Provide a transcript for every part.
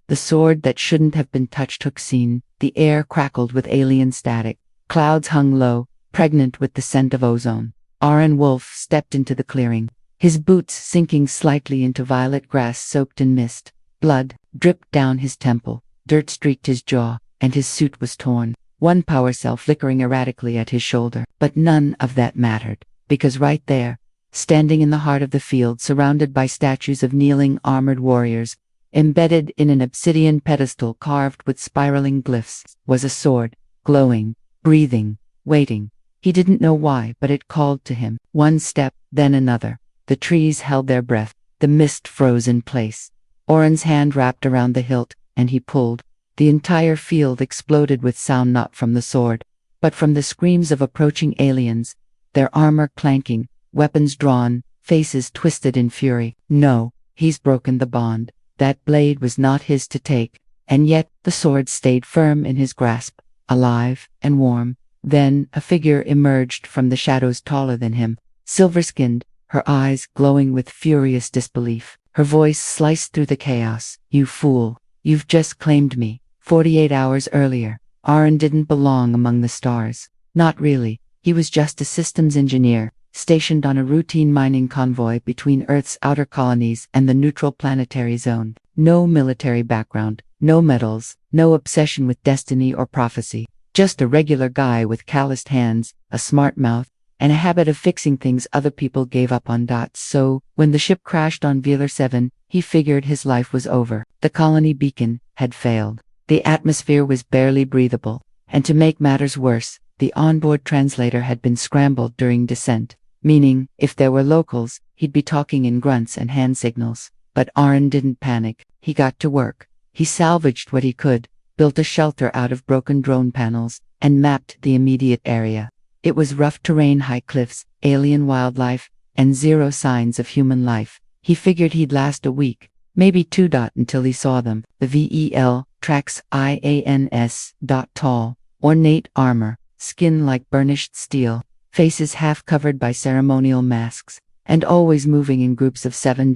The sword that shouldn't have been touched took scene. The air crackled with alien static. Clouds hung low, pregnant with the scent of ozone. Aaron Wolf stepped into the clearing, his boots sinking slightly into violet grass soaked in mist. Blood dripped down his temple, dirt streaked his jaw, and his suit was torn, one power cell flickering erratically at his shoulder. But none of that mattered, because right there, standing in the heart of the field, surrounded by statues of kneeling armored warriors, embedded in an obsidian pedestal carved with spiraling glyphs, was a sword, glowing, breathing, waiting. He didn't know why, but it called to him. One step, then another. The trees held their breath. The mist froze in place. Oren's hand wrapped around the hilt, and he pulled. The entire field exploded with sound, not from the sword, but from the screams of approaching aliens, their armor clanking, weapons drawn, faces twisted in fury. No, he's broken the bond. That blade was not his to take, and yet the sword stayed firm in his grasp, alive and warm. Then a figure emerged from the shadows, taller than him, silver-skinned, her eyes glowing with furious disbelief. Her voice sliced through the chaos. "You fool, you've just claimed me. 48 hours earlier, Aaron didn't belong among the stars. Not really. He was just a systems engineer, stationed on a routine mining convoy between Earth's outer colonies and the neutral planetary zone. No military background, no medals, no obsession with destiny or prophecy. Just a regular guy with calloused hands, a smart mouth, and a habit of fixing things other people gave up on. So, when the ship crashed on Velar 7, he figured his life was over. The colony beacon had failed. The atmosphere was barely breathable, and to make matters worse, the onboard translator had been scrambled during descent, meaning, if there were locals, he'd be talking in grunts and hand signals. But Aaron didn't panic. He got to work. He salvaged what he could, built a shelter out of broken drone panels, and mapped the immediate area. It was rough terrain, high cliffs, alien wildlife, and zero signs of human life. He figured he'd last a week, maybe two. Until he saw them. The VEL tracks IANS. Tall, ornate armor, skin like burnished steel, faces half covered by ceremonial masks, and always moving in groups of 7.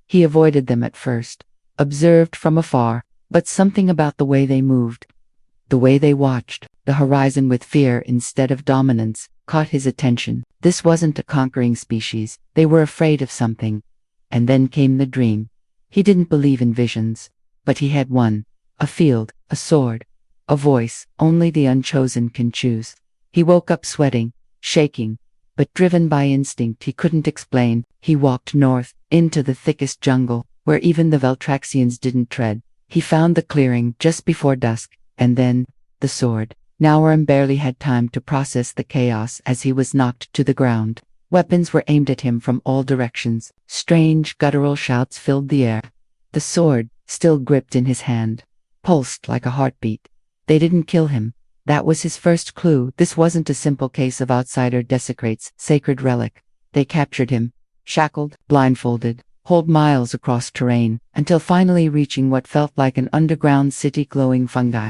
He avoided them at first, observed from afar, but something about the way they moved, the way they watched the horizon with fear instead of dominance, caught his attention. This wasn't a conquering species. They were afraid of something. And then came the dream. He didn't believe in visions, but he had one. A field, a sword, a voice only the unchosen can choose. He woke up sweating, shaking, but driven by instinct he couldn't explain. He walked north, into the thickest jungle, where even the Veltraxians didn't tread. He found the clearing just before dusk, and then, the sword. Now Aaron barely had time to process the chaos as he was knocked to the ground. Weapons were aimed at him from all directions. Strange, guttural shouts filled the air. The sword, still gripped in his hand, pulsed like a heartbeat. They didn't kill him. That was his first clue. This wasn't a simple case of outsider desecrates sacred relic. They captured him, shackled, blindfolded, hauled miles across terrain, until finally reaching what felt like an underground city, glowing fungi,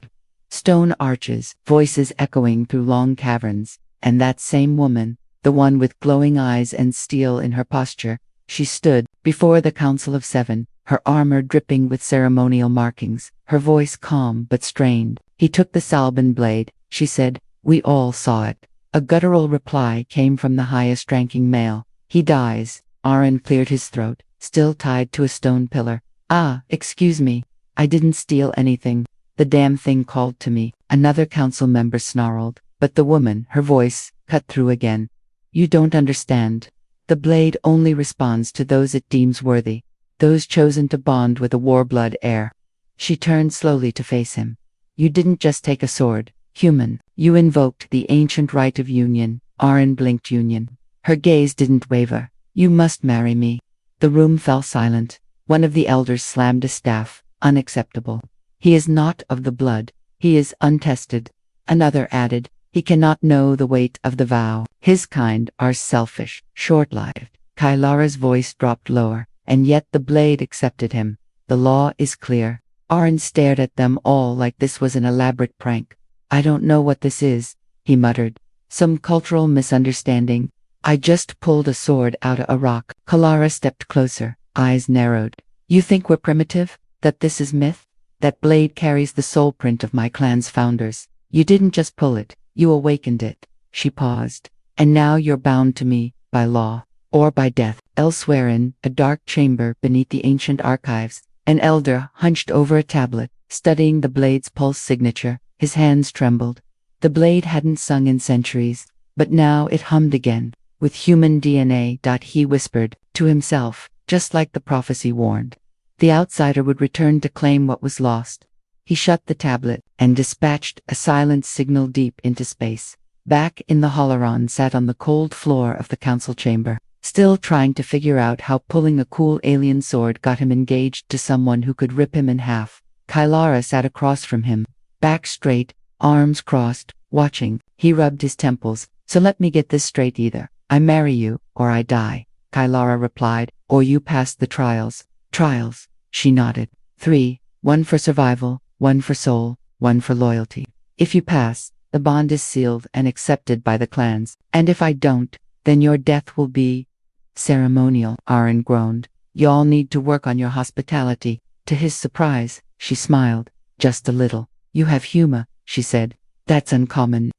stone arches, voices echoing through long caverns. And that same woman, the one with glowing eyes and steel in her posture, she stood before the Council of 7, her armor dripping with ceremonial markings, her voice calm but strained. "He took the Salban blade," she said. "We all saw it." A guttural reply came from the highest-ranking male. "He dies." Aaron cleared his throat, still tied to a stone pillar. "Ah, excuse me. I didn't steal anything. The damn thing called to me." Another council member snarled, but the woman, her voice, cut through again. "You don't understand. The blade only responds to those it deems worthy, those chosen to bond with a war-blood heir." She turned slowly to face him. "You didn't just take a sword, human. You invoked the ancient right of union." Aaron blinked. Union. Her gaze didn't waver. "You must marry me." The room fell silent. One of the elders slammed a staff. "Unacceptable. He is not of the blood. He is untested." Another added, "He cannot know the weight of the vow. His kind are selfish, short-lived." Kylara's voice dropped lower, "And yet the blade accepted him. The law is clear." Aaron stared at them all like this was an elaborate prank. "I don't know what this is," he muttered. "Some cultural misunderstanding. I just pulled a sword out of a rock." Kylara stepped closer, eyes narrowed. "You think we're primitive? That this is myth?" That blade carries the soul print of my clan's founders. You didn't just pull it, you awakened it. She paused. And now you're bound to me, by law, or by death. Elsewhere in a dark chamber beneath the ancient archives, an elder hunched over a tablet, studying the blade's pulse signature. His hands trembled. The blade hadn't sung in centuries, but now it hummed again, with human DNA. He whispered, to himself, just like the prophecy warned. The outsider would return to claim what was lost. He shut the tablet and dispatched a silent signal deep into space. Back in the Holoron sat on the cold floor of the council chamber, still trying to figure out how pulling a cool alien sword got him engaged to someone who could rip him in half. Kylara sat across from him, back straight, arms crossed, watching. He rubbed his temples. So let me get this straight, either I marry you, or I die. Kylara replied, or you pass the trials. Trials, she nodded. 3, 1 for survival, 1 for soul, 1 for loyalty. If you pass, the bond is sealed and accepted by the clans, and if I don't, then your death will be ceremonial. Aaron groaned. Y'all need to work on your hospitality. To his surprise, she smiled, just a little. You have humor, she said. That's uncommon.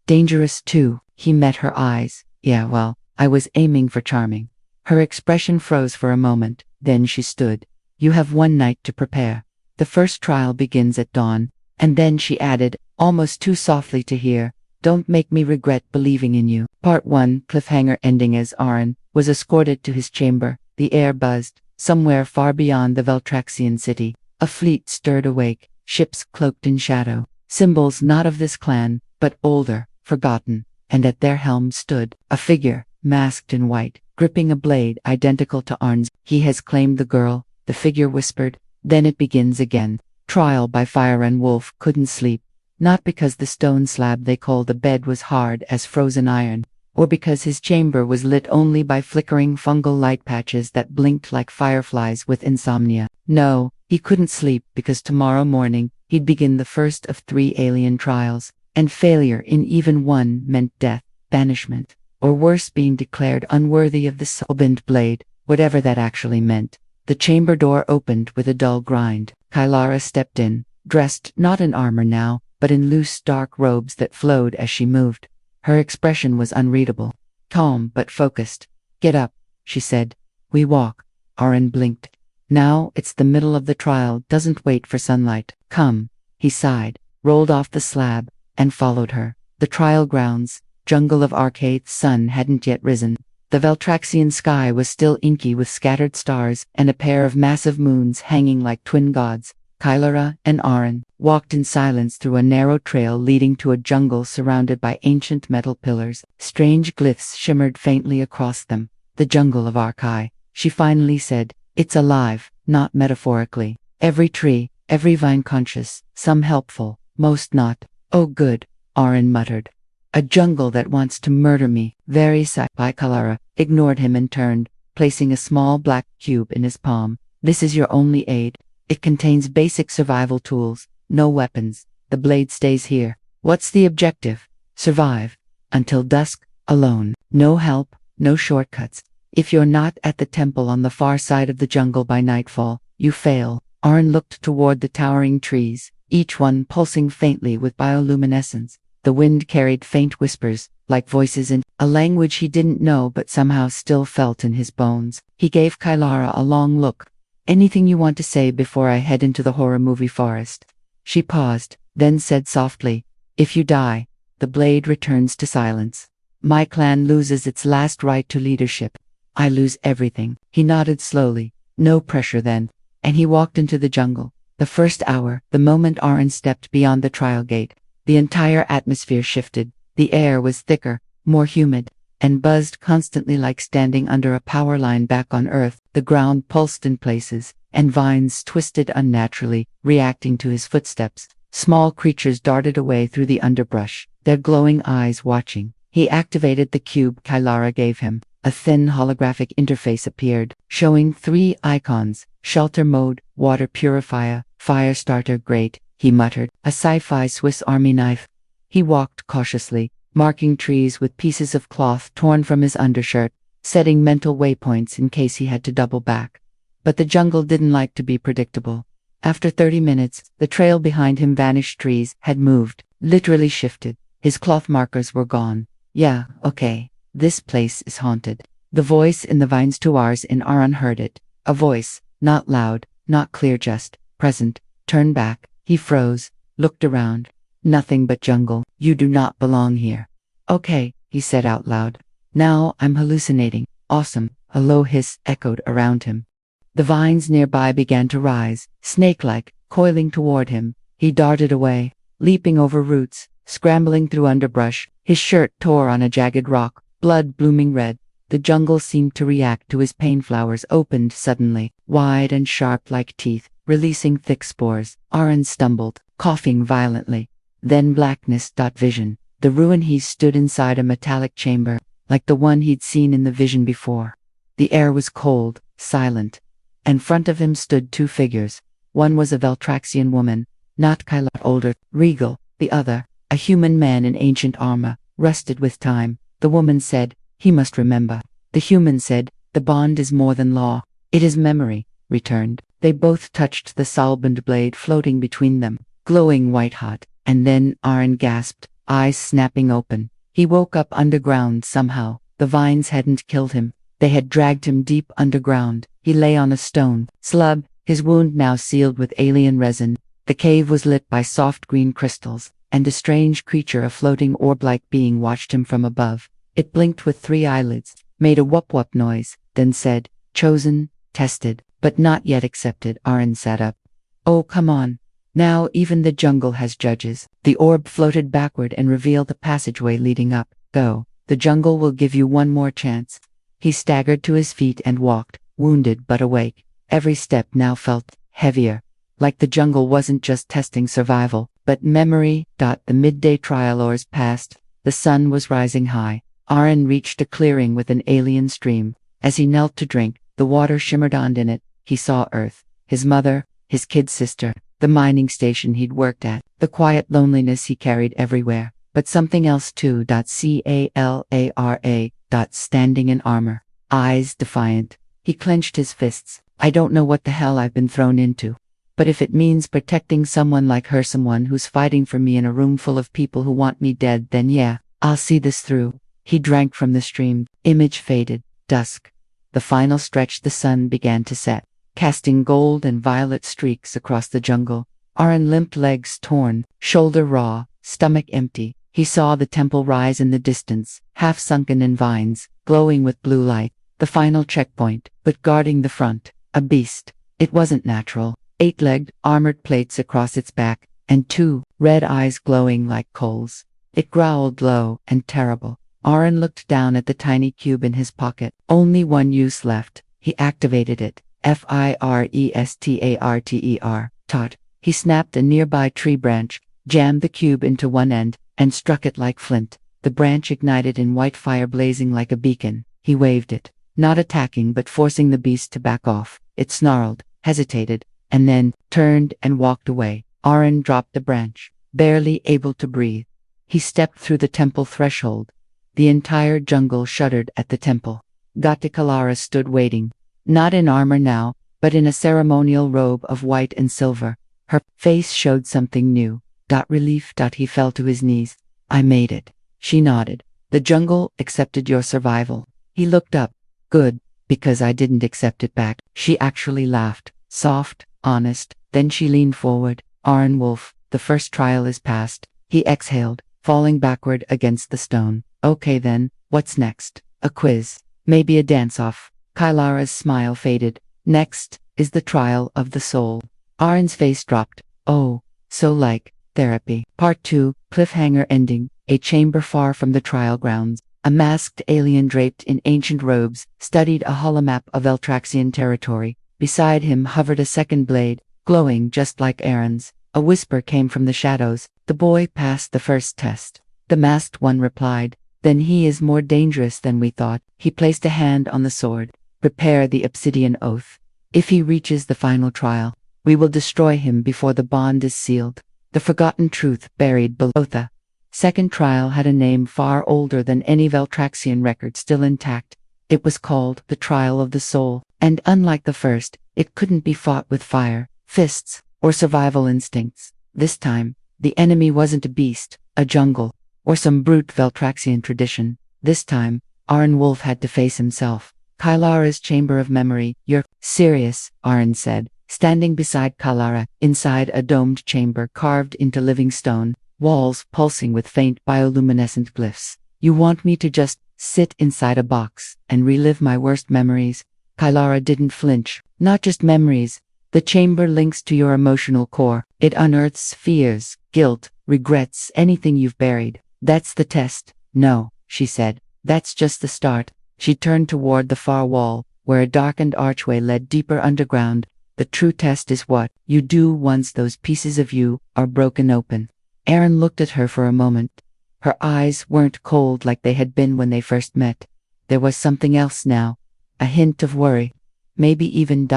Dangerous too. He met her eyes. Yeah, well, I was aiming for charming. Her expression froze for a moment, then she stood. You have 1 night to prepare. The first trial begins at dawn. And then she added, almost too softly to hear, don't make me regret believing in you. Part 1 cliffhanger ending. As Aaron was escorted to his chamber, the air buzzed. Somewhere far beyond the Veltraxian city, a fleet stirred awake, ships cloaked in shadow, symbols not of this clan, but older, forgotten, and at their helm stood a figure, masked in white, gripping a blade identical to Arn's. He has claimed the girl, the figure whispered. Then it begins again. Trial by fire. And Wolf couldn't sleep, not because the stone slab they called the bed was hard as frozen iron, or because his chamber was lit only by flickering fungal light patches that blinked like fireflies with insomnia. No, he couldn't sleep because tomorrow morning he'd begin the first of 3 alien trials, and failure in even one meant death, banishment, or worse, being declared unworthy of the soul-bent blade, whatever that actually meant. The chamber door opened with a dull grind. Kylara stepped in, dressed not in armor now, but in loose dark robes that flowed as she moved. Her expression was unreadable, calm but focused. Get up, she said. We walk. Aaron blinked. Now it's the middle of the trial, doesn't wait for sunlight. Come. He sighed, rolled off the slab, and followed her. The trial grounds, jungle of Arcade. Sun hadn't yet risen. The Veltraxian sky was still inky with scattered stars and a pair of massive moons hanging like twin gods. Kylara and Aaron walked in silence through a narrow trail leading to a jungle surrounded by ancient metal pillars. Strange glyphs shimmered faintly across them. The jungle of Arkai, she finally said. It's alive, not metaphorically. Every tree, every vine conscious, some helpful, most not. Oh good, Aaron muttered. A jungle that wants to murder me. Very Sci-Fi. Kylara ignored him and turned, placing a small black cube in his palm. This is your only aid. It contains basic survival tools, no weapons. The blade stays here. What's the objective? Survive. Until dusk, alone. No help, no shortcuts. If you're not at the temple on the far side of the jungle by nightfall, you fail. Aaron looked toward the towering trees, each one pulsing faintly with bioluminescence. The wind carried faint whispers, like voices in a language he didn't know but somehow still felt in his bones. He gave Kylara a long look. Anything you want to say before I head into the horror movie forest? She paused, then said softly, if you die, the blade returns to silence. My clan loses its last right to leadership. I lose everything. He nodded slowly. No pressure then. And he walked into the jungle. The first hour, the moment Aaron stepped beyond the trial gate, the entire atmosphere shifted. The air was thicker, more humid, and buzzed constantly like standing under a power line back on Earth. The ground pulsed in places, and vines twisted unnaturally, reacting to his footsteps. Small creatures darted away through the underbrush, their glowing eyes watching. He activated the cube Kylara gave him. A thin holographic interface appeared, showing 3 icons: shelter mode, water purifier, fire starter grate. He muttered, a sci-fi Swiss Army knife. He walked cautiously, marking trees with pieces of cloth torn from his undershirt, setting mental waypoints in case he had to double back. But the jungle didn't like to be predictable. After 30 minutes, the trail behind him vanished. Trees had moved, literally shifted. His cloth markers were gone. Yeah, okay. This place is haunted. The voice in the vines to ours in Aaron heard it. A voice, not loud, not clear, just present. Turn back. He froze, looked around. Nothing but jungle. You do not belong here. Okay, he said out loud. Now I'm hallucinating. Awesome. A low hiss echoed around him. The vines nearby began to rise, snake-like, coiling toward him. He darted away, leaping over roots, scrambling through underbrush. His shirt tore on a jagged rock, blood blooming red. The jungle seemed to react to his pain. Flowers opened suddenly, wide and sharp like teeth, releasing thick spores. Aaron stumbled, coughing violently. Then blackness. Vision. The ruin. He stood inside a metallic chamber, like the one he'd seen in the vision before. The air was cold, silent. In front of him stood two figures. One was a Veltraxian woman, not Kyla, older, regal. The other, a human man in ancient armor, rusted with time. The woman said, "He must remember." The human said, "The bond is more than law. It is memory." Returned. They both touched the soulbound blade floating between them, glowing white-hot. And then Aaron gasped, eyes snapping open. He woke up underground somehow. The vines hadn't killed him. They had dragged him deep underground. He lay on a stone slab, his wound now sealed with alien resin. The cave was lit by soft green crystals, and a strange creature, a floating orb-like being, watched him from above. It blinked with 3 eyelids, made a whoop-whoop noise, then said, "Chosen, tested, but not yet accepted." Aaron sat up. "Oh, come on. Now even the jungle has judges." The orb floated backward and revealed a passageway leading up. "Go. The jungle will give you one more chance." He staggered to his feet and walked, wounded but awake. Every step now felt heavier, like the jungle wasn't just testing survival, but memory. The midday trial hours passed. The sun was rising high. Aaron reached a clearing with an alien stream. As he knelt to drink, the water shimmered on in it. He saw Earth, his mother, his kid sister, the mining station he'd worked at, the quiet loneliness he carried everywhere, but something else too. Calara. Standing in armor, eyes defiant. He clenched his fists. "I don't know what the hell I've been thrown into. But if it means protecting someone like her, someone who's fighting for me in a room full of people who want me dead, then yeah, I'll see this through." He drank from the stream. Image faded. Dusk. The final stretch. The sun began to set, casting gold and violet streaks across the jungle. Aaron limped, legs torn, shoulder raw, stomach empty. He saw the temple rise in the distance, half sunken in vines, glowing with blue light. The final checkpoint, but guarding the front, a beast. It wasn't natural. 8-legged, armored plates across its back, and 2 red eyes glowing like coals. It growled low and terrible. Aaron looked down at the tiny cube in his pocket. Only one use left. He activated it. Firestarter. Tot. He snapped a nearby tree branch, jammed the cube into one end, and struck it like flint. The branch ignited in white fire, blazing like a beacon. He waved it, not attacking but forcing the beast to back off. It snarled, hesitated, and then turned and walked away. Aaron dropped the branch, barely able to breathe. He stepped through the temple threshold. The entire jungle shuddered at the temple. Galactic stood waiting, not in armor now, but in a ceremonial robe of white and silver. Her face showed something new. Relief. He fell to his knees. "I made it." She nodded. "The jungle accepted your survival." He looked up. "Good, because I didn't accept it back." She actually laughed, soft, honest. Then she leaned forward. "Aaron Wolf, the first trial is past." He exhaled, falling backward against the stone. "Okay then, what's next? A quiz? Maybe a dance-off?" Kylara's smile faded. "Next is the trial of the soul." Aaron's face dropped. "Oh, so like therapy." Part 2, cliffhanger ending. A chamber far from the trial grounds. A masked alien draped in ancient robes studied a holomap of Veltraxian territory. Beside him hovered a second blade, glowing just like Aaron's. A whisper came from the shadows. "The boy passed the first test." The masked one replied, "Then he is more dangerous than we thought." He placed a hand on the sword. "Prepare the obsidian oath. If he reaches the final trial, we will destroy him before the bond is sealed." The forgotten truth buried below. The second trial had a name far older than any Veltraxian record still intact. It was called the Trial of the Soul, and unlike the first, it couldn't be fought with fire, fists, or survival instincts. This time, the enemy wasn't a beast, a jungle, or some brute Veltraxian tradition. This time, Aaron Wolf had to face himself. Kylara's chamber of memory. You're serious, Aaron said, standing beside Kylara, inside a domed chamber carved into living stone, walls pulsing with faint bioluminescent glyphs. You want me to just sit inside a box and relive my worst memories? Kylara didn't flinch. Not just memories. The chamber links to your emotional core. It unearths fears, guilt, regrets, anything you've buried. That's the test. No, she said. That's just the start. She turned toward the far wall, where a darkened archway led deeper underground. The true test is what you do once those pieces of you are broken open. Aaron looked at her for a moment. Her eyes weren't cold like they had been when they first met. There was something else now. A hint of worry. Maybe even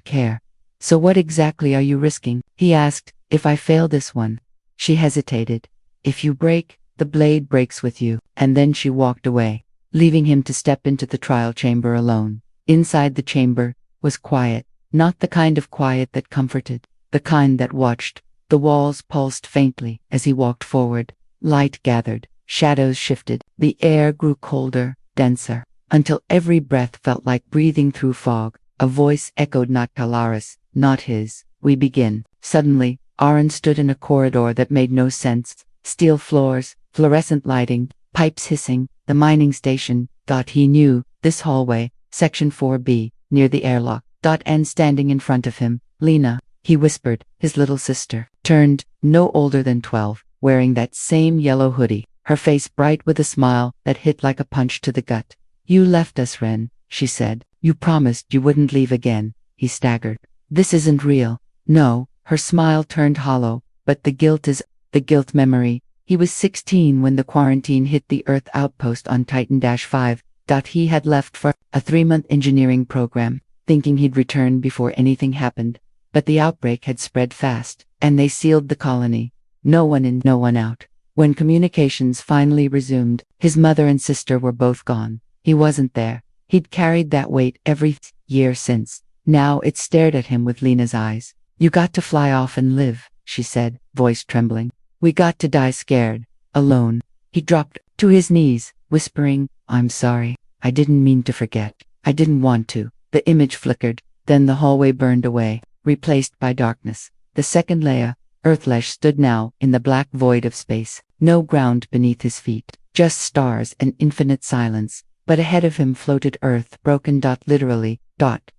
care. So what exactly are you risking? He asked. If I fail this one. She hesitated. If you break, the blade breaks with you. And then she walked away, leaving him to step into the trial chamber alone. Inside the chamber was quiet. Not the kind of quiet that comforted. The kind that watched. The walls pulsed faintly as he walked forward. Light gathered. Shadows shifted. The air grew colder, denser, until every breath felt like breathing through fog. A voice echoed, not Kalara's, not his. We begin. Suddenly, Aaron stood in a corridor that made no sense. Steel floors, fluorescent lighting, pipes hissing. The mining station. He knew. This hallway, section 4B, near the airlock. And standing in front of him, Lena, he whispered, his little sister, turned, no older than 12, wearing that same yellow hoodie, her face bright with a smile that hit like a punch to the gut. You left us, Ren, she said. You promised you wouldn't leave again. He staggered. This isn't real. No, her smile turned hollow, but the guilt memory. He was 16 when the quarantine hit the Earth outpost on Titan-5. He had left for a 3-month engineering program, thinking he'd return before anything happened. But the outbreak had spread fast, and they sealed the colony. No one in, no one out. When communications finally resumed, his mother and sister were both gone. He wasn't there. He'd carried that weight every year since. Now it stared at him with Lena's eyes. You got to fly off and live, she said, voice trembling. We got to die scared, alone. He dropped to his knees, whispering, I'm sorry. I didn't mean to forget. I didn't want to. The image flickered, then the hallway burned away, replaced by darkness. The second layer, Earthlesh, stood now in the black void of space. No ground beneath his feet, just stars and infinite silence. But ahead of him floated Earth, broken, literally,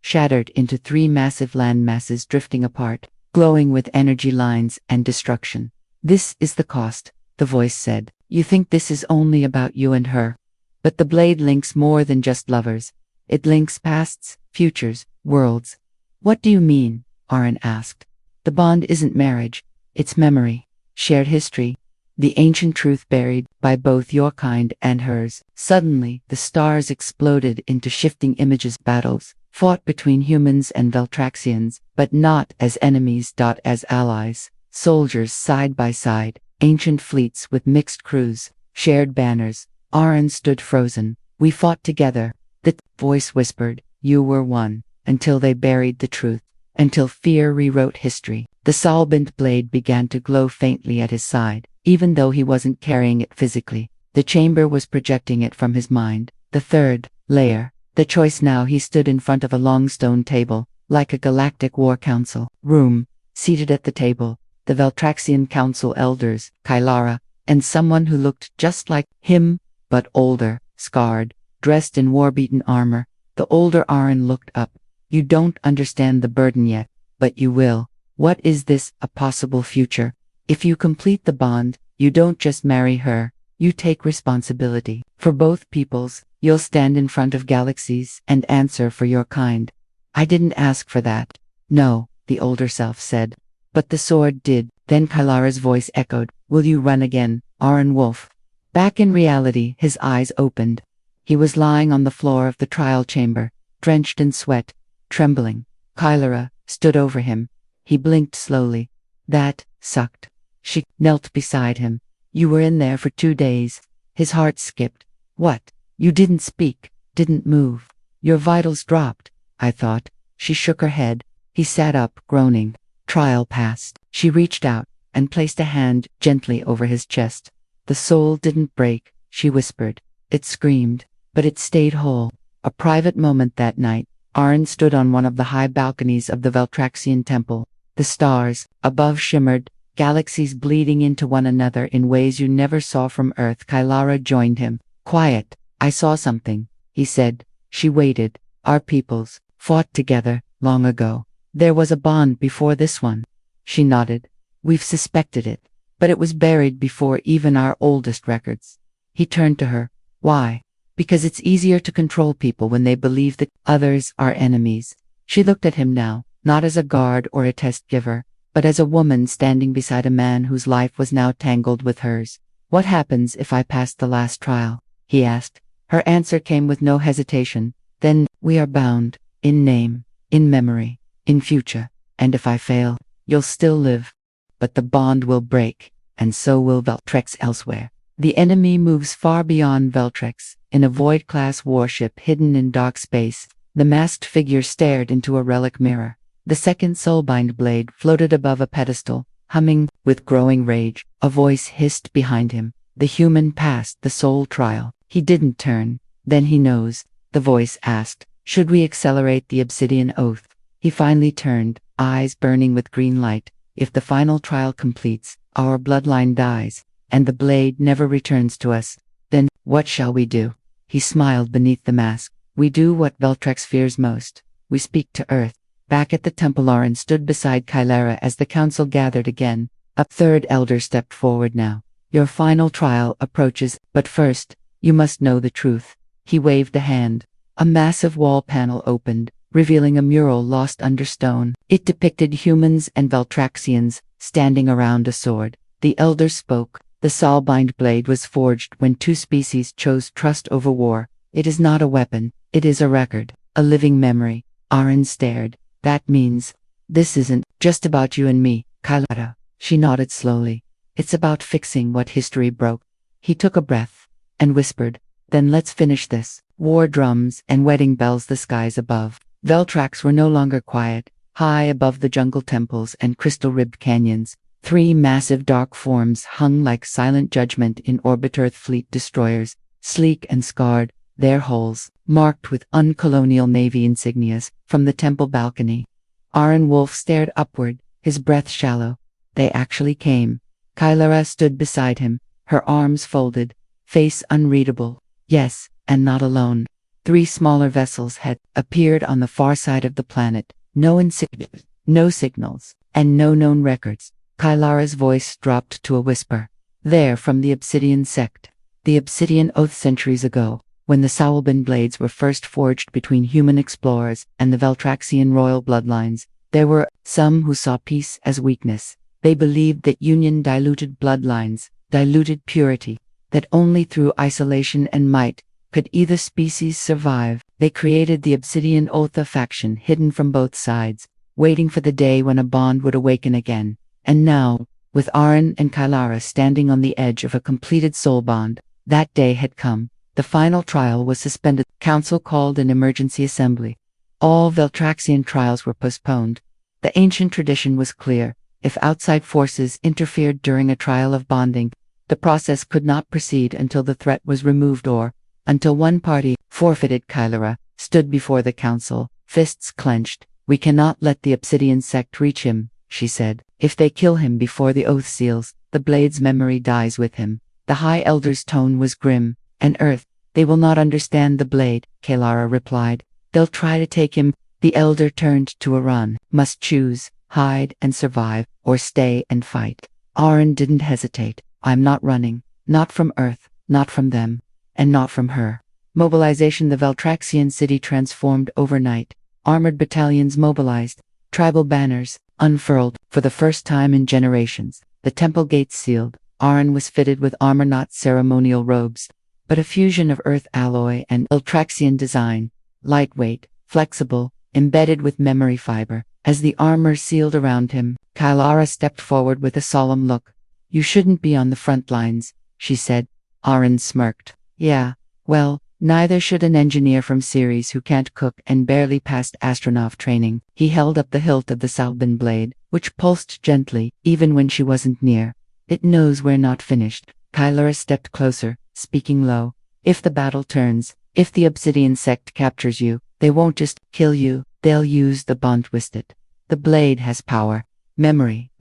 shattered into 3 massive land masses drifting apart, glowing with energy lines and destruction. This is the cost, the voice said. You think this is only about you and her. But the blade links more than just lovers. It links pasts, futures, worlds. What do you mean? Aaron asked. The bond isn't marriage. It's memory. Shared history. The ancient truth buried by both your kind and hers. Suddenly, the stars exploded into shifting images. Battles, fought between humans and Veltraxians, but not as enemies. As allies. Soldiers side by side. Ancient fleets with mixed crews. Shared banners. Aaron stood frozen. We fought together. The voice whispered, you were one, until they buried the truth. Until fear rewrote history. The solvent blade began to glow faintly at his side, even though he wasn't carrying it physically. The chamber was projecting it from his mind. The third layer. The choice now. He stood in front of a long stone table, like a galactic war council room. Seated at the table, the Veltraxian council elders, Kylara, and someone who looked just like him, but older, scarred, dressed in war-beaten armor. The older Aaron looked up. You don't understand the burden yet, but you will. What is this? A possible future? If you complete the bond, you don't just marry her, you take responsibility. For both peoples, you'll stand in front of galaxies and answer for your kind. I didn't ask for that. No, the older self said. But the sword did. Then Kylara's voice echoed, will you run again, Aaron Wolf? Back in reality, his eyes opened. He was lying on the floor of the trial chamber, drenched in sweat, trembling. Kylara stood over him. He blinked slowly. That sucked. She knelt beside him. You were in there for 2 days. His heart skipped. What? You didn't speak, didn't move. Your vitals dropped, I thought. She shook her head. He sat up, groaning. trial passed. She reached out and placed a hand gently over his chest. The soul didn't break, she whispered. It screamed, but it stayed whole. A private moment that night. Arn stood on one of the high balconies of the Veltraxian temple. The stars above shimmered, galaxies bleeding into one another in ways you never saw from Earth. Kylara joined him. Quiet. I saw something, he said. She waited. Our peoples fought together long ago. There was a bond before this one. She nodded. We've suspected it, but it was buried before even our oldest records. He turned to her. Why? Because it's easier to control people when they believe that others are enemies. She looked at him now, not as a guard or a test giver, but as a woman standing beside a man whose life was now tangled with hers. What happens if I pass the last trial? He asked. Her answer came with no hesitation. Then, we are bound, in name, in memory, in future, and if I fail, you'll still live. But the bond will break, and so will Veltrex elsewhere. The enemy moves far beyond Veltrex. In a Void-class warship hidden in dark space, the masked figure stared into a relic mirror. The second soulbind blade floated above a pedestal, humming with growing rage. A voice hissed behind him. The human passed the soul trial. He didn't turn. Then he knows, the voice asked. Should we accelerate the obsidian oath? He finally turned, eyes burning with green light. If the final trial completes, our bloodline dies, and the blade never returns to us, then what shall we do? He smiled beneath the mask. We do what Veltrex fears most. We speak to Earth. Back at the temple, Arn stood beside Kylara as the council gathered again. A third elder stepped forward now. Your final trial approaches, but first, you must know the truth. He waved a hand. A massive wall panel opened, revealing a mural lost under stone. It depicted humans and Veltraxians standing around a sword. The elder spoke. The soulbind blade was forged when two species chose trust over war. It is not a weapon, it is a record, a living memory. Arn stared. That means, this isn't just about you and me, Kylara. She nodded slowly. It's about fixing what history broke. He took a breath and whispered, then let's finish this. War drums and wedding bells the skies above. Veltrax were no longer quiet. High above the jungle temples and crystal-ribbed canyons, three massive dark forms hung like silent judgment in orbit. Earth fleet destroyers, sleek and scarred, their hulls marked with uncolonial navy insignias. From the temple balcony, Arn Wolf stared upward, his breath shallow. They actually came. Kylara stood beside him, her arms folded, face unreadable. Yes, and not alone. Three smaller vessels had appeared on the far side of the planet. No insignias, no signals, and no known records. Kylara's voice dropped to a whisper. They're from the Obsidian sect. The Obsidian Oath centuries ago, when the Soulbind blades were first forged between human explorers and the Veltraxian royal bloodlines, there were some who saw peace as weakness. They believed that union diluted bloodlines, diluted purity, that only through isolation and might could either species survive. They created the Obsidian Oath, a faction hidden from both sides, waiting for the day when a bond would awaken again. And now, with Arn and Kylara standing on the edge of a completed soul bond, that day had come. The final trial was suspended. Council called an emergency assembly. All Veltraxian trials were postponed. The ancient tradition was clear. If outside forces interfered during a trial of bonding, the process could not proceed until the threat was removed or until one party, forfeited. Kylara stood before the council, fists clenched. We cannot let the Obsidian sect reach him, she said. If they kill him before the oath seals, the blade's memory dies with him. The High Elder's tone was grim. And Earth, they will not understand the blade, Kylara replied. They'll try to take him. The elder turned to Aran. Must choose, hide and survive, or stay and fight. Arn didn't hesitate. I'm not running. Not from Earth, not from them, and not from her. Mobilization. The Veltraxian city transformed overnight. Armored battalions mobilized. Tribal banners unfurled. For the first time in generations, the temple gates sealed. Arn was fitted with armor, not ceremonial robes, but a fusion of earth alloy and Veltraxian design. Lightweight, flexible, embedded with memory fiber. As the armor sealed around him, Kylara stepped forward with a solemn look. You shouldn't be on the front lines, she said. Arn smirked. Yeah, well, neither should an engineer from Ceres who can't cook and barely passed astronaut training. He held up the hilt of the Soulbind blade. which pulsed gently, even when she wasn't near. It knows we're not finished. Kylara stepped closer, speaking low. If the battle turns, if the obsidian sect captures you, they won't just kill you, they'll use the bond twisted. The blade has power, memory,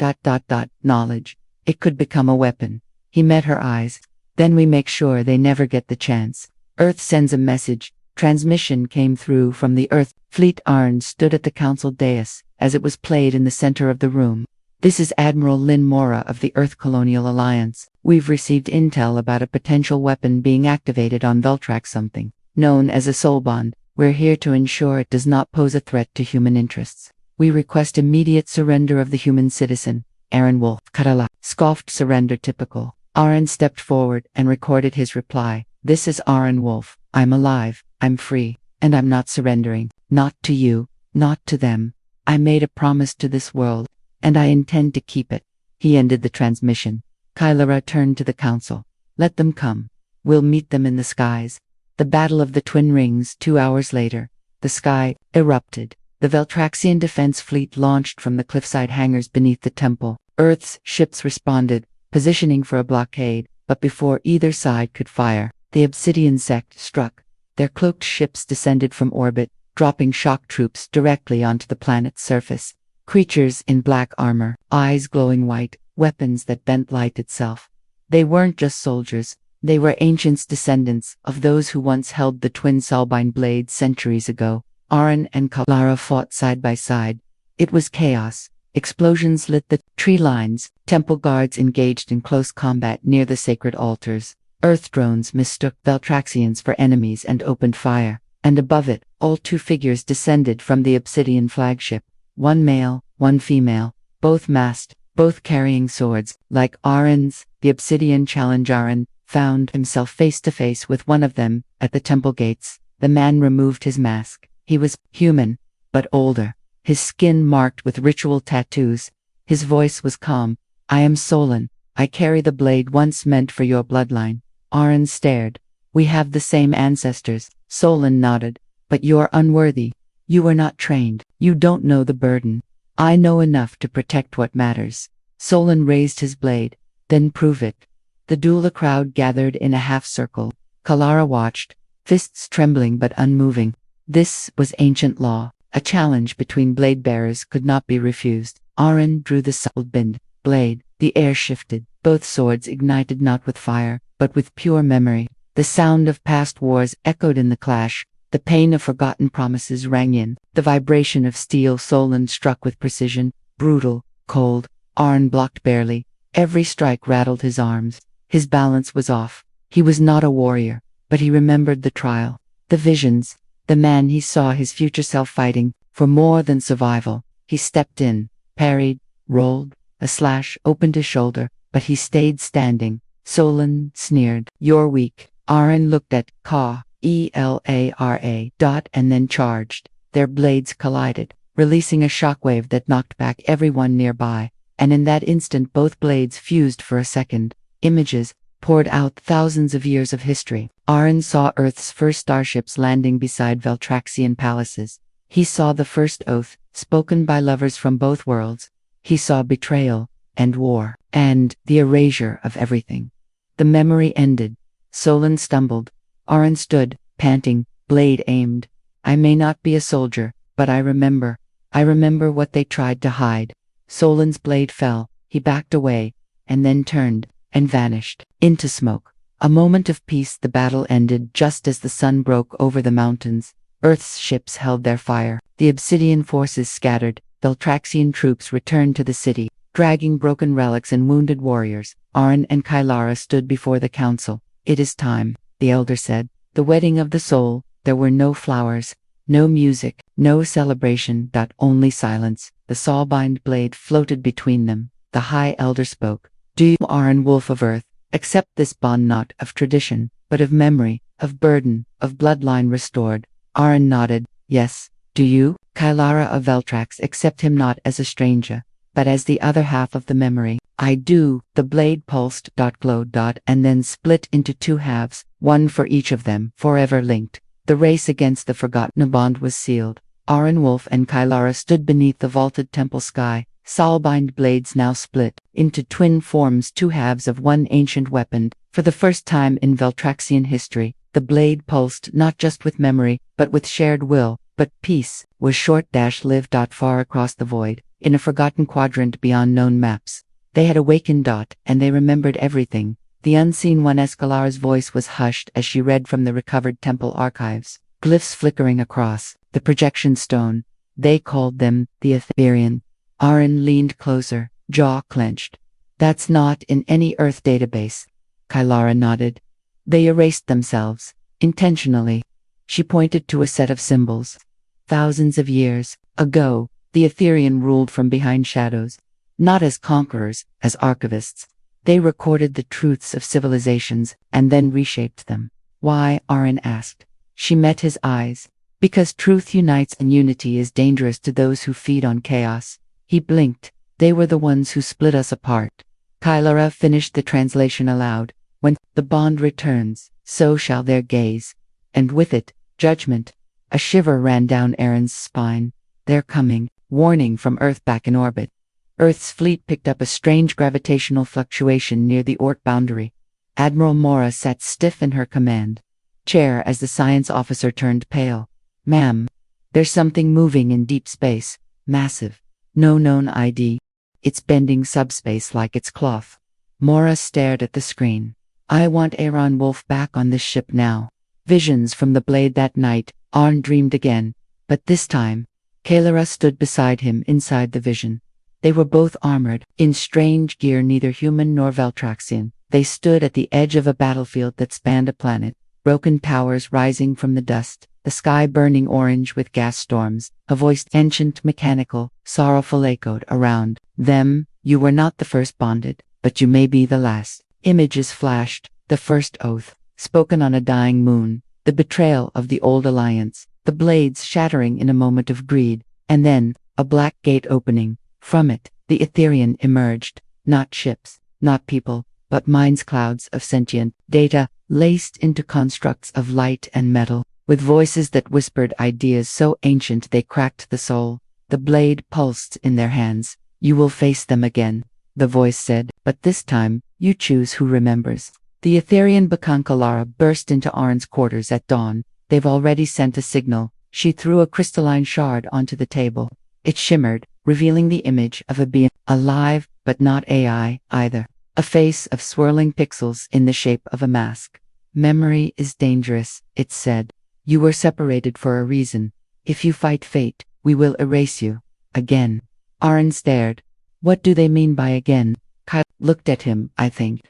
knowledge. It could become a weapon. He met her eyes. Then we make sure they never get the chance. Earth sends a message. Transmission came through from the Earth fleet. Arn stood at the council dais, as it was played in the center of the room. This is Admiral Lynn Mora of the Earth Colonial Alliance. We've received intel about a potential weapon being activated on Veltrax, something known as a soul bond. We're here to ensure it does not pose a threat to human interests. We request immediate surrender of the human citizen. Aaron Wolf. Karala. Scoffed surrender typical. Aaron stepped forward and recorded his reply. This is Aaron Wolf. I'm alive, I'm free, and I'm not surrendering. Not to you, not to them. I made a promise to this world, and I intend to keep it. He ended the transmission. Kylara turned to the council. Let them come. We'll meet them in the skies. The Battle of the Twin Rings. 2 hours later, the sky erupted. The Veltraxian defense fleet launched from the cliffside hangars beneath the temple. Earth's ships responded, positioning for a blockade, but before either side could fire, the Obsidian sect struck. Their cloaked ships descended from orbit, dropping shock troops directly onto the planet's surface. Creatures in black armor, eyes glowing white, weapons that bent light itself. They weren't just soldiers, they were ancients, descendants of those who once held the twin soulbind blades centuries ago. Aaron and Kylara fought side by side. It was chaos. Explosions lit the tree lines. Temple guards engaged in close combat near the sacred altars. Earth drones mistook Veltraxians for enemies and opened fire. And above it, all 2 figures descended from the Obsidian flagship. One male, one female, both masked, both carrying swords. Like Aaron's, the Obsidian challenge. Aaron found himself face to face with one of them at the temple gates. The man removed his mask. He was human, but older. His skin marked with ritual tattoos. His voice was calm. I am Solon. I carry the blade once meant for your bloodline. Aaron stared. We have the same ancestors. Solon nodded. But you're unworthy. You were not trained. You don't know the burden. I know enough to protect what matters. Solon raised his blade. Then prove it. The doula crowd gathered in a half circle. Kylara watched, fists trembling but unmoving. This was ancient law. A challenge between blade bearers could not be refused. Aaron drew the soulbind blade. The air shifted. Both swords ignited not with fire, but with pure memory. The sound of past wars echoed in the clash. The pain of forgotten promises rang in. The vibration of steel. Solon struck with precision, brutal, cold. Aaron blocked barely. Every strike rattled his arms. His balance was off. He was not a warrior, but he remembered the trial, the visions. The man he saw his future self fighting for more than survival. He stepped in, parried, rolled. A slash opened his shoulder, but he stayed standing. Solon sneered. You're weak. Aaron looked at Ka, Elara. And then charged. Their blades collided, releasing a shockwave that knocked back everyone nearby. And in that instant both blades fused for a second. Images poured out, thousands of years of history. Aaron saw Earth's first starships landing beside Veltraxian palaces. He saw the first oath, spoken by lovers from both worlds. He saw betrayal, and war, and the erasure of everything. The memory ended. Solon stumbled. Aaron stood, panting, blade aimed. I may not be a soldier, but I remember. I remember what they tried to hide. Solon's blade fell. He backed away, and then turned and vanished into smoke. A moment of peace. The battle ended just as the sun broke over the mountains. Earth's ships held their fire. The Obsidian forces scattered. Veltraxian troops returned to the city, dragging broken relics and wounded warriors. Aaron and Kylara stood before the council. It is time, the elder said. The wedding of the soul. There were no flowers, no music, no celebration. Only silence. The soulbind blade floated between them. The High Elder spoke. Do you, Aaron Wolf of Earth, accept this bond not of tradition, but of memory, of burden, of bloodline restored? Aaron nodded. Yes. Do you, Kylara of Veltrax, accept him not as a stranger, but as the other half of the memory? I do. The blade pulsed, glowed, and then split into 2 halves, one for each of them, forever linked. The race against the forgotten bond was sealed. Aaron Wolf and Kylara stood beneath the vaulted temple sky, soul-bind blades now split into twin forms, two halves of one ancient weapon. For the first time in Veltraxian history, the blade pulsed not just with memory, but with shared will. But peace was short-lived. Far across the void, in a forgotten quadrant beyond known maps, they had awakened. And they remembered everything. The unseen one. Escalara's voice was hushed as she read from the recovered temple archives, glyphs flickering across the projection stone. They called them the Etherian. Aaron leaned closer, jaw clenched. That's not in any Earth database. Kylara nodded. They erased themselves, intentionally. She pointed to a set of symbols. Thousands of years ago, the Etherian ruled from behind shadows. Not as conquerors, as archivists. They recorded the truths of civilizations and then reshaped them. Why? Aaron asked. She met his eyes. Because truth unites and unity is dangerous to those who feed on chaos. He blinked. They were the ones who split us apart. Kylara finished the translation aloud. When the bond returns, so shall their gaze. And with it, judgment. A shiver ran down Aaron's spine. They're coming. Warning from Earth back in orbit. Earth's fleet picked up a strange gravitational fluctuation near the Oort boundary. Admiral Mora sat stiff in her command chair as the science officer turned pale. Ma'am, there's something moving in deep space. Massive. No known ID. It's bending subspace like it's cloth. Mora stared at the screen. I want Aaron Wolf back on this ship now. Visions from the blade that night. Arn dreamed again. But this time, Kylara stood beside him inside the vision. They were both armored, in strange gear neither human nor Veltraxian. They stood at the edge of a battlefield that spanned a planet. Broken towers rising from the dust, the sky burning orange with gas storms. A voice, ancient, mechanical, sorrowful, echoed around them. You were not the first bonded, but you may be the last. Images flashed, the first oath, spoken on a dying moon, the betrayal of the old alliance, the blades shattering in a moment of greed, and then, a black gate opening. From it, the Etherian emerged, not ships, not people, but minds, clouds of sentient data, laced into constructs of light and metal, with voices that whispered ideas so ancient they cracked the soul. The blade pulsed in their hands. You will face them again, the voice said, but this time, you choose who remembers. The Etherian Bakankalara burst into Arn's quarters at dawn. They've already sent a signal. She threw a crystalline shard onto the table. It shimmered, revealing the image of a being, alive, but not AI either. A face of swirling pixels in the shape of a mask. Memory is dangerous, it said. You were separated for a reason. If you fight fate, we will erase you. Again. Arn stared. What do they mean by again? Kyle looked at him, I think.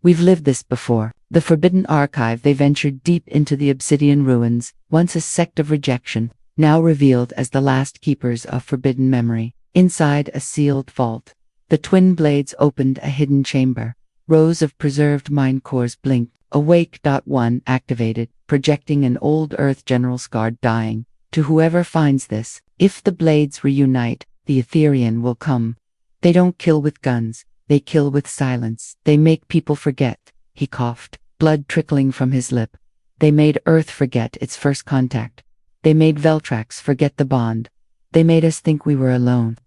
We've lived this before. The Forbidden Archive. They ventured deep into the obsidian ruins, once a sect of rejection, now revealed as the last keepers of forbidden memory. Inside a sealed vault, the twin blades opened a hidden chamber. Rows of preserved mind cores blinked. Awake. One activated, projecting an old Earth general scarred, dying. To whoever finds this, if the blades reunite, the Etherian will come. They don't kill with guns, they kill with silence. They make people forget. He coughed, blood trickling from his lip. They made Earth forget its first contact. They made Veltrax forget the bond. They made us think we were alone.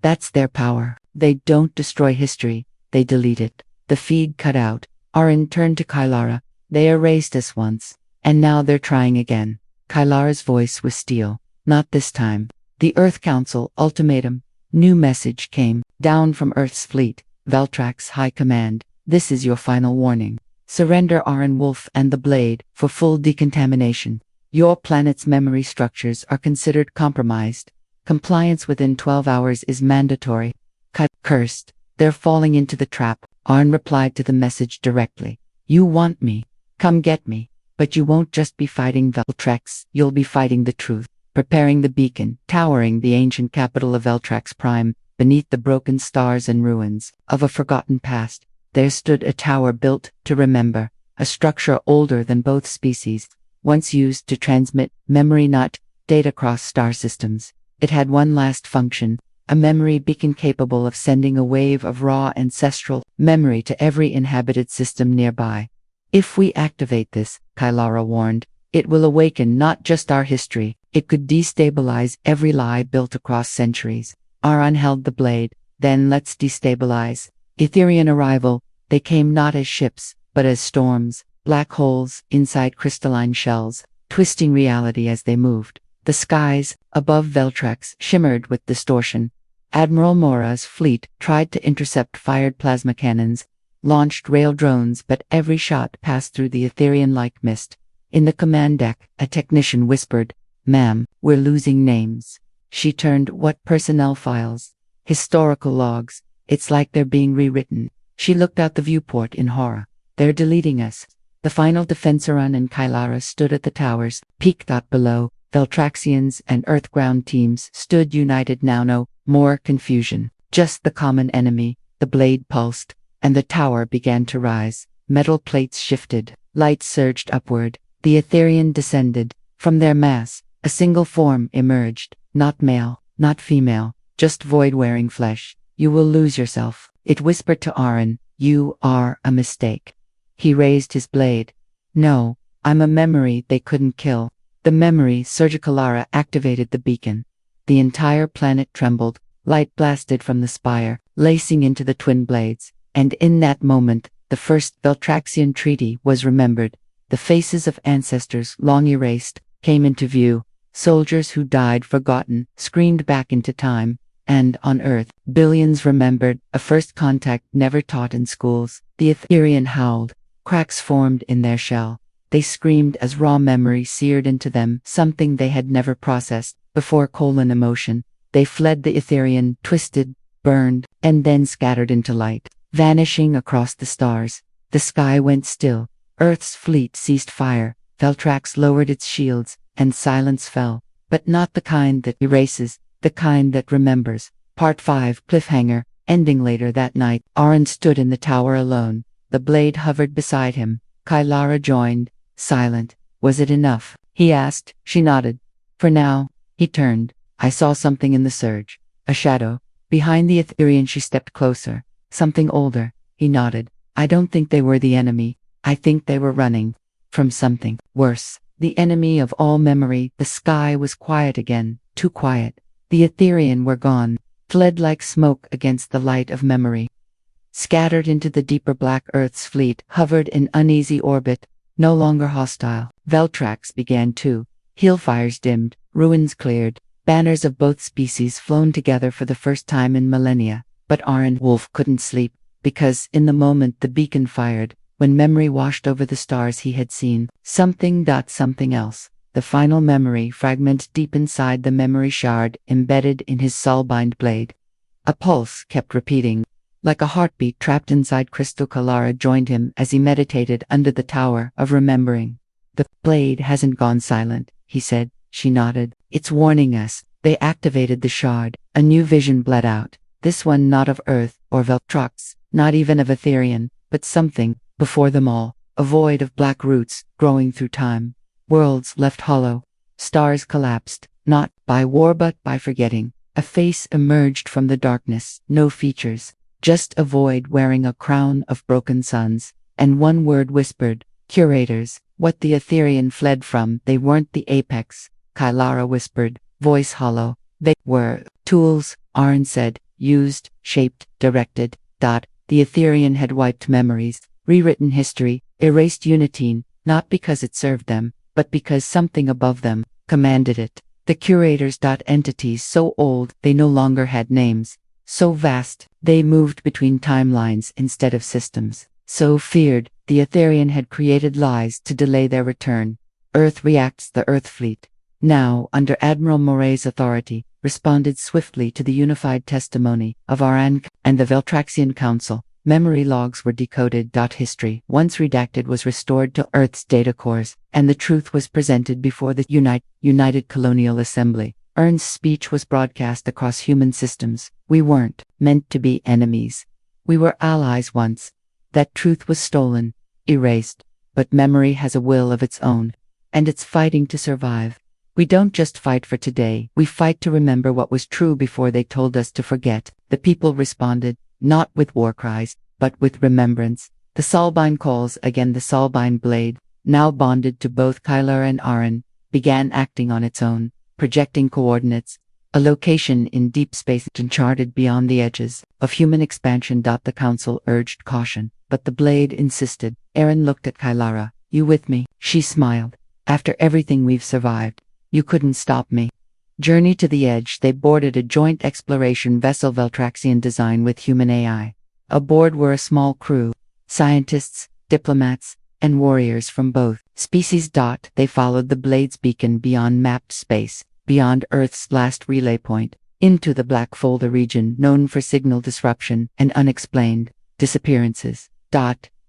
That's their power. They don't destroy history, they delete it. The feed cut out. Aaron turned to Kylara. They erased us once, and now they're trying again. Kylara's voice was steel. Not this time. The Earth Council ultimatum. New message came down from Earth's fleet. Veltrax High Command. This is your final warning. Surrender Aaron Wolf and the Blade for full decontamination. Your planet's memory structures are considered compromised. Compliance within 12 hours is mandatory. Cursed. They're falling into the trap. Arn replied to the message directly. You want me. Come get me. But you won't just be fighting Veltrax, you'll be fighting the truth. Preparing the beacon, towering the ancient capital of Veltrax Prime, beneath the broken stars and ruins of a forgotten past, there stood a tower built to remember, a structure older than both species, once used to transmit memory, not data, across star systems. It had one last function, a memory beacon capable of sending a wave of raw ancestral memory to every inhabited system nearby. If we activate this, Kylara warned, it will awaken not just our history, it could destabilize every lie built across centuries. Aaron held the blade, Then let's destabilize. Etherian arrival. They came not as ships, but as storms, black holes inside crystalline shells, twisting reality as they moved. The skies, above Veltrax, shimmered with distortion. Admiral Mora's fleet tried to intercept fired plasma cannons, launched rail drones, but every shot passed through the Etherian-like mist. In the command deck, a technician whispered, "Ma'am, we're losing names." She turned, "What personnel files?" "Historical logs. It's like they're being rewritten." She looked out the viewport in horror. "They're deleting us." The final Defensoran and Kylara stood at the towers, peaked out below. Veltraxians and Earth-ground teams stood united now. No more confusion. Just the common enemy. The blade pulsed, and the tower began to rise. Metal plates shifted. Light surged upward. The Etherian descended. From their mass, a single form emerged. Not male, not female, just void-wearing flesh. "You will lose yourself," it whispered to Aaron. "You are a mistake." He raised his blade. "No, I'm a memory they couldn't kill." The memory Surgicalara activated the beacon. The entire planet trembled. Light blasted from the spire, lacing into the twin blades. And in that moment, the first Veltraxian treaty was remembered. The faces of ancestors, long erased, came into view. Soldiers who died forgotten, screamed back into time. And on Earth, billions remembered, a first contact never taught in schools. The Etherian howled. Cracks formed in their shell. They screamed as raw memory seared into them, something they had never processed before. Emotion. They fled the Etherian, twisted, burned, and then scattered into light, vanishing across the stars. The sky went still. Earth's fleet ceased fire. Veltrax lowered its shields, and silence fell. But not the kind that erases, the kind that remembers. Part 5 Cliffhanger. Ending later that night. Aaron stood in the tower alone. The blade hovered beside him. Kylara joined, silent. "Was it enough?" he asked. She nodded. "For now." He turned. "I saw something in the surge. A shadow." Behind the Etherian she stepped closer. "Something older." He nodded. "I don't think they were the enemy. I think they were running. From something worse. The enemy of all memory." The sky was quiet again. Too quiet. The Etherian were gone. Fled like smoke against the light of memory. Scattered into the deeper black. Earth's fleet hovered in uneasy orbit. No longer hostile. Veltrax began too. Hellfires dimmed. Ruins cleared. Banners of both species flown together for the first time in millennia. But Aaron Wolf couldn't sleep, because in the moment the beacon fired, when memory washed over the stars he had seen, something else. The final memory fragment deep inside the memory shard embedded in his soulbind blade. A pulse kept repeating. Like a heartbeat trapped inside crystal. Kylara joined him as he meditated under the tower of remembering. "The blade hasn't gone silent," he said. She nodded. "It's warning us." They activated the shard. A new vision bled out. This one not of Earth or Veltrax, not even of Etherian, but something before them all. A void of black roots growing through time. Worlds left hollow. Stars collapsed, not by war but by forgetting. A face emerged from the darkness. No features. Just a void wearing a crown of broken suns. And one word whispered. "Curators." What the Etherian fled from. They weren't the apex. Kylara whispered, voice hollow. "They were tools," Aaron said. "Used, shaped, directed." The Etherian had wiped memories, rewritten history, erased Unitine, not because it served them, but because something above them commanded it. The curators. Entities so old they no longer had names. So vast, they moved between timelines instead of systems. So feared, the Etherian had created lies to delay their return. Earth reacts. The Earth fleet, now under Admiral Moray's authority, responded swiftly to the unified testimony of Aran and the Veltraxian Council. Memory logs were decoded. History, once redacted, was restored to Earth's data cores, and the truth was presented before the United Colonial Assembly. Ern's speech was broadcast across human systems. "We weren't meant to be enemies. We were allies once. That truth was stolen, erased. But memory has a will of its own, and it's fighting to survive. We don't just fight for today, we fight to remember what was true before they told us to forget." The people responded, not with war cries, but with remembrance. The soulbind calls again. The soulbind blade, now bonded to both Kylara and Aaron, began acting on its own, projecting coordinates, a location in deep space uncharted beyond the edges of human expansion. The council urged caution, but the blade insisted. Aaron looked at Kylara. You with me? She smiled. After everything we've survived, you couldn't stop me. Journey to the edge. They boarded a joint exploration vessel Veltraxian design with human AI. Aboard were a small crew, scientists, diplomats, and warriors from both species. They followed the blade's beacon beyond mapped space, beyond Earth's last relay point, into the Black Folder region known for signal disruption and unexplained disappearances.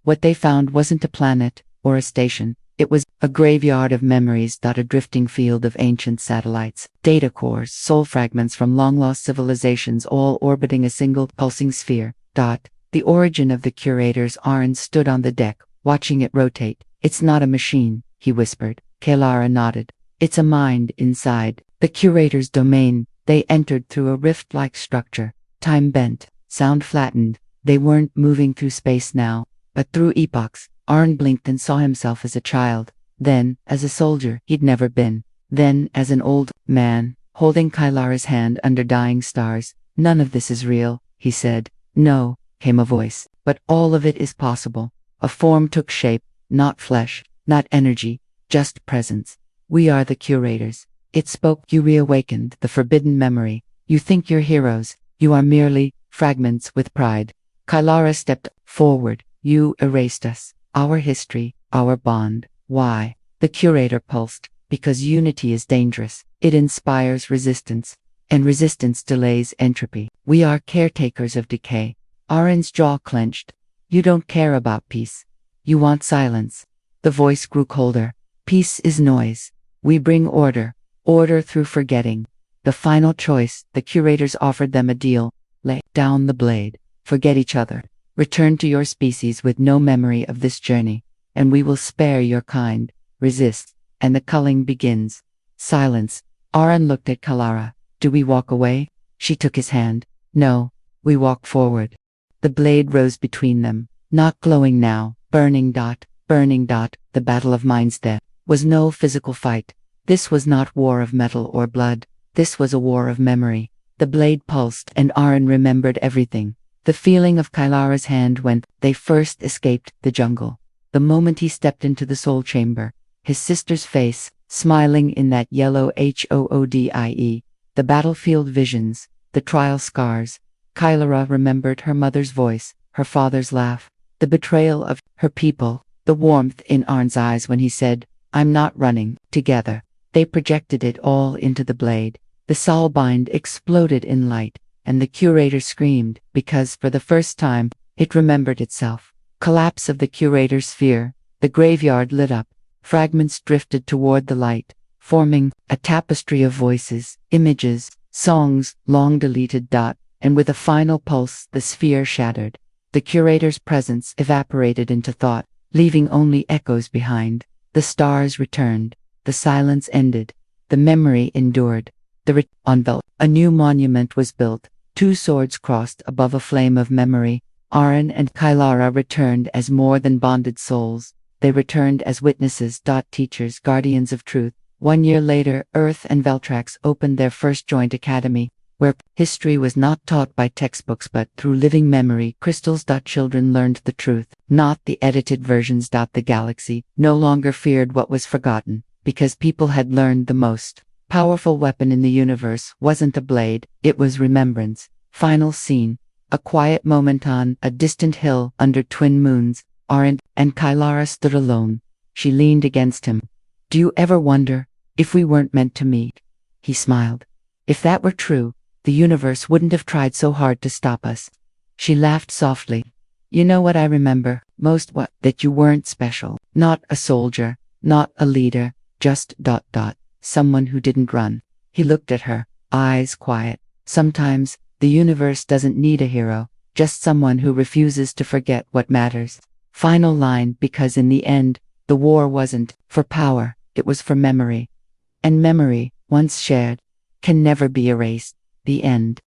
What they found wasn't a planet or a station. It was a graveyard of memories. A drifting field of ancient satellites, data cores, soul fragments from long-lost civilizations, all orbiting a single pulsing sphere. The origin of the curators. Aaron stood on the deck, watching it rotate. It's not a machine, he whispered. Kylara nodded. It's a mind inside the curator's domain. They entered through a rift-like structure, time bent, sound flattened. They weren't moving through space now, but through epochs. Aaron blinked and saw himself as a child, then as a soldier he'd never been, then as an old man, holding Kylara's hand under dying stars. None of this is real, he said. No, came a voice, but all of it is possible. A form took shape, not flesh, not energy, just presence. We are the curators. It spoke. You reawakened the forbidden memory. You think you're heroes. You are merely fragments with pride. Kylara stepped forward. You erased us. Our history, our bond. Why? The curator pulsed. Because unity is dangerous. It inspires resistance. And resistance delays entropy. We are caretakers of decay. Aaron's jaw clenched. You don't care about peace. You want silence. The voice grew colder. Peace is noise. We bring order. Order through forgetting. The final choice. The curators offered them a deal. Lay down the blade. Forget each other. Return to your species with no memory of this journey, and we will spare your kind. Resist, and the culling begins. Silence. Aaron looked at Kylara. Do we walk away? She took his hand. No, we walk forward. The blade rose between them, not glowing now, burning. Burning. The battle of minds. There was no physical fight. This was not war of metal or blood. This was a war of memory. The blade pulsed, and Aaron remembered everything. The feeling of Kylara's hand when they first escaped the jungle. The moment he stepped into the soul chamber. His sister's face, smiling in that yellow hoodie. The battlefield visions, the trial scars. Kylara remembered her mother's voice, her father's laugh, the betrayal of her people, the warmth in Aaron's eyes when he said, I'm not running. Together, they projected it all into the blade. The soulbind exploded in light. And the curator screamed, because for the first time, it remembered itself. Collapse of the curator's sphere. The graveyard lit up. Fragments drifted toward the light, forming a tapestry of voices, images, songs, long deleted. And with a final pulse, the sphere shattered. The curator's presence evaporated into thought, leaving only echoes behind. The stars returned. The silence ended. The memory endured. A new monument was built. 2 swords crossed above a flame of memory. Aaron and Kylara returned as more than bonded souls. They returned as witnesses. Teachers, guardians of truth. 1 year later, Earth and Veltrax opened their first joint academy, where history was not taught by textbooks but through living memory crystals. Children learned the truth, not the edited versions. The galaxy no longer feared what was forgotten, because people had learned the most powerful weapon in the universe wasn't a blade, it was remembrance. Final scene. A quiet moment on a distant hill under twin moons. Aaron and Kylara stood alone. She leaned against him. Do you ever wonder if we weren't meant to meet? He smiled. If that were true, the universe wouldn't have tried so hard to stop us. She laughed softly. You know what I remember most? What? That you weren't special. Not a soldier, not a leader, just ... someone who didn't run. He looked at her, eyes quiet. Sometimes, the universe doesn't need a hero, just someone who refuses to forget what matters. Final line. Because in the end, the war wasn't for power, it was for memory. And memory, once shared, can never be erased. The end.